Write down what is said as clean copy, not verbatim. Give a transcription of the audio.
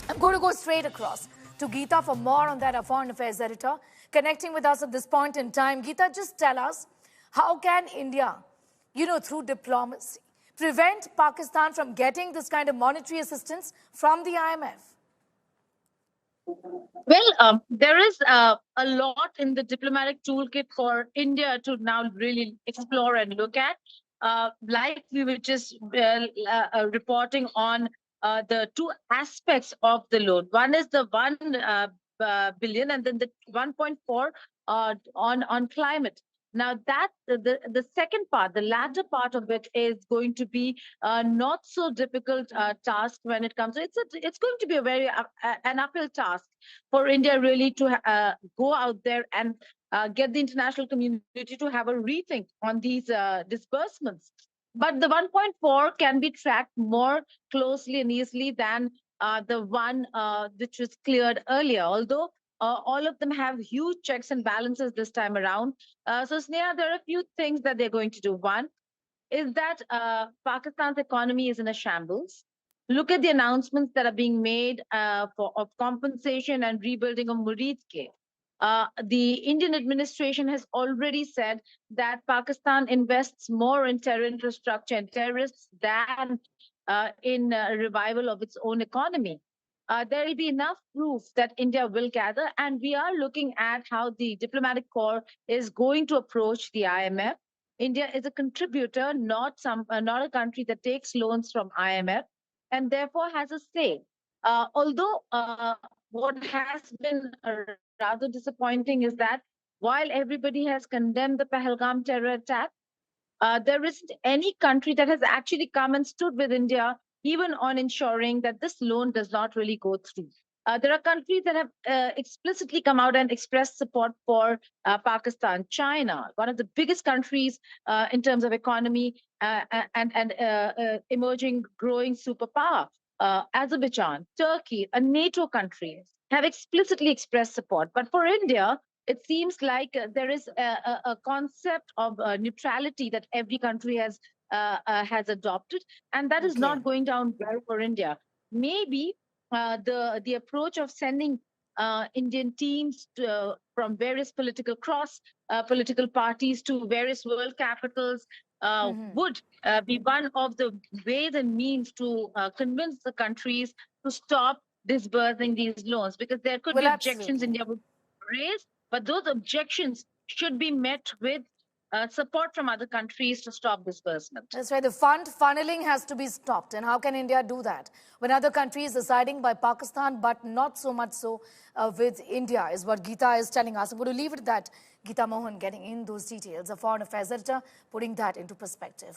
I'm going to go straight across to Geeta for more on that, our Foreign Affairs editor, connecting with us at this point in time. Geeta, just tell us, how can India, through diplomacy, prevent Pakistan from getting this kind of monetary assistance from the IMF? Well, there is a lot in the diplomatic toolkit for India to now really explore and look at. Like we were just reporting on the two aspects of the loan. One is the 1 billion and then the 1.4 on climate. Now that the second part, the latter part of it, is going to be not so difficult task when it comes. It's going to be a very an uphill task for India really to go out there and get the international community to have a rethink on these disbursements. But the 1.4 can be tracked more closely and easily than the one which was cleared earlier, although all of them have huge checks and balances this time around. So, Sneha, there are a few things that they're going to do. One is that Pakistan's economy is in a shambles. Look at the announcements that are being made of compensation and rebuilding of Muridke. The Indian administration has already said that Pakistan invests more in terror infrastructure and terrorists than in revival of its own economy. There will be enough proof that India will gather, and we are looking at how the diplomatic corps is going to approach the IMF. India is a contributor, not a country that takes loans from IMF, and therefore has a say. Although what has been rather disappointing is that while everybody has condemned the Pahalgam terror attack, there isn't any country that has actually come and stood with India, even on ensuring that this loan does not really go through. There are countries that have explicitly come out and expressed support for Pakistan. China, one of the biggest countries in terms of economy and emerging, growing superpower. Azerbaijan, Turkey, a NATO country, have explicitly expressed support. But for India, it seems like there is a concept of neutrality that every country has adopted, and that is not going down well for India. Maybe the approach of sending Indian teams from various political parties to various world capitals would be one of the ways and means to convince the countries to stop disbursing these loans, because there could be objections India would raise, but those objections should be met with support from other countries to stop disbursement. That's right. The fund funneling has to be stopped. And how can India do that when other countries are siding by Pakistan, but not so much so with India, is what Geeta is telling us. I'm going to leave it at that. Geeta Mohan getting in those details. A foreign affairs editor putting that into perspective.